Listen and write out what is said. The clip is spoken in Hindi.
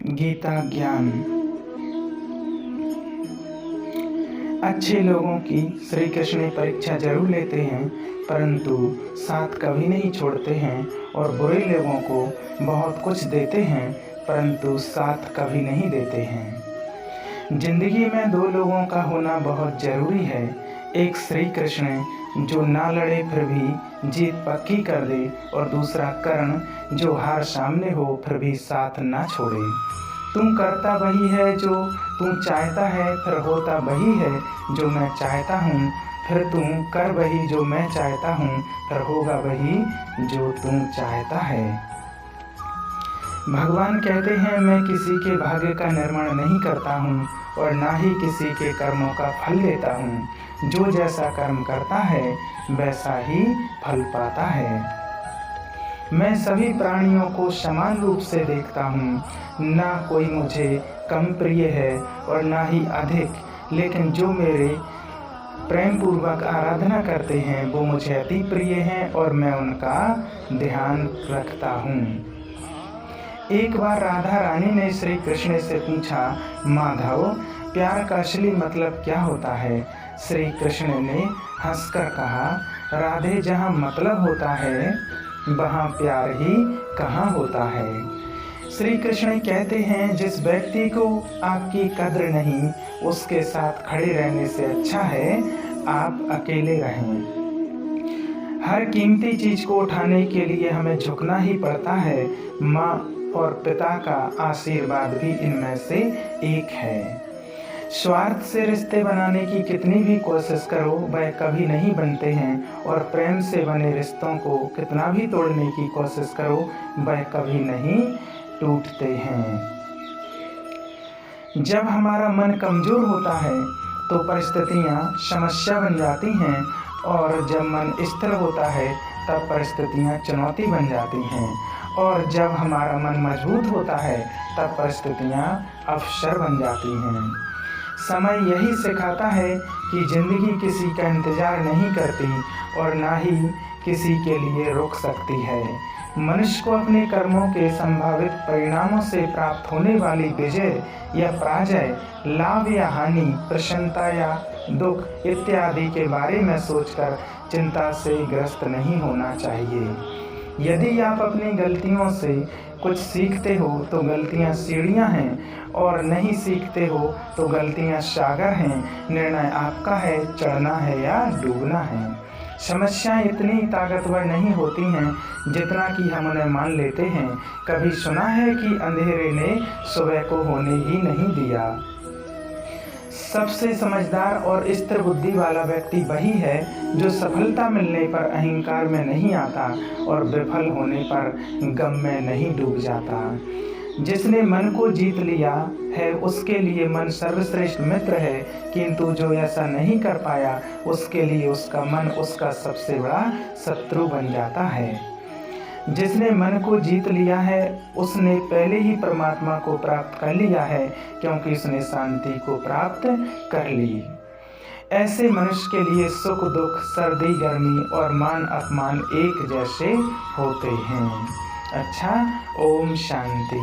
गीता ज्ञान। अच्छे लोगों की श्री कृष्ण परीक्षा जरूर लेते हैं, परंतु साथ कभी नहीं छोड़ते हैं, और बुरे लोगों को बहुत कुछ देते हैं, परंतु साथ कभी नहीं देते हैं। जिंदगी में दो लोगों का होना बहुत जरूरी है। एक श्री कृष्ण जो ना लड़े फिर भी जीत पक्की कर दे, और दूसरा कर्ण जो हार सामने हो फिर भी साथ ना छोड़े। तुम करता वही है जो तुम चाहता है, फिर होता वही है जो मैं चाहता हूँ। फिर तुम कर वही जो मैं चाहता हूँ, फिर होगा वही जो तुम चाहता है। भगवान कहते हैं, मैं किसी के भाग्य का निर्माण नहीं करता हूँ और ना ही किसी के कर्मों का फल लेता हूँ। जो जैसा कर्म करता है वैसा ही फल पाता है। मैं सभी प्राणियों को समान रूप से देखता हूँ, ना कोई मुझे कम प्रिय है और ना ही अधिक, लेकिन जो मेरे प्रेम पूर्वक आराधना करते हैं वो मुझे अति प्रिय हैं और मैं उनका ध्यान रखता हूँ। एक बार राधा रानी ने श्री कृष्ण से पूछा, माधव, प्यार का असली मतलब क्या होता है? श्री कृष्ण ने हंसकर कहा, राधे, जहाँ मतलब होता है वहाँ प्यार ही कहाँ होता है। श्री कृष्ण कहते हैं, जिस व्यक्ति को आपकी कद्र नहीं, उसके साथ खड़े रहने से अच्छा है आप अकेले रहें। हर कीमती चीज को उठाने के लिए हमें झुकना ही पड़ता है। माँ और पिता का आशीर्वाद भी इनमें से एक है। स्वार्थ से रिश्ते बनाने की कितनी भी कोशिश करो वह कभी नहीं बनते हैं, और प्रेम से बने रिश्तों को कितना भी तोड़ने की कोशिश करो वह कभी नहीं टूटते हैं। जब हमारा मन कमजोर होता है तो परिस्थितियाँ समस्या बन जाती हैं, और जब मन स्थिर होता है तब परिस्थितियाँ चुनौती बन जाती हैं, और जब हमारा मन मजबूत होता है तब परिस्थितियाँ अवसर बन जाती हैं। समय यही सिखाता है कि जिंदगी किसी का इंतजार नहीं करती और ना ही किसी के लिए रुक सकती है। मनुष्य को अपने कर्मों के संभावित परिणामों से प्राप्त होने वाली विजय या पराजय, लाभ या हानि, प्रसन्नता या दुख इत्यादि के बारे में सोचकर चिंता से ग्रस्त नहीं होना चाहिए। यदि आप अपनी गलतियों से कुछ सीखते हो तो गलतियां सीढ़ियां हैं, और नहीं सीखते हो तो गलतियां सागर हैं। निर्णय आपका है, चढ़ना है या डूबना है। समस्याएं इतनी ताकतवर नहीं होती हैं जितना कि हम उन्हें मान लेते हैं। कभी सुना है कि अंधेरे ने सुबह को होने ही नहीं दिया। सबसे समझदार और स्थिर बुद्धि वाला व्यक्ति वही है जो सफलता मिलने पर अहंकार में नहीं आता और विफल होने पर गम में नहीं डूब जाता। जिसने मन को जीत लिया है उसके लिए मन सर्वश्रेष्ठ मित्र है, किंतु जो ऐसा नहीं कर पाया उसके लिए उसका मन उसका सबसे बड़ा शत्रु बन जाता है। जिसने मन को जीत लिया है उसने पहले ही परमात्मा को प्राप्त कर लिया है, क्योंकि उसने शांति को प्राप्त कर ली। ऐसे मनुष्य के लिए सुख दुख, सर्दी गर्मी और मान अपमान एक जैसे होते हैं। अच्छा, ओम शांति।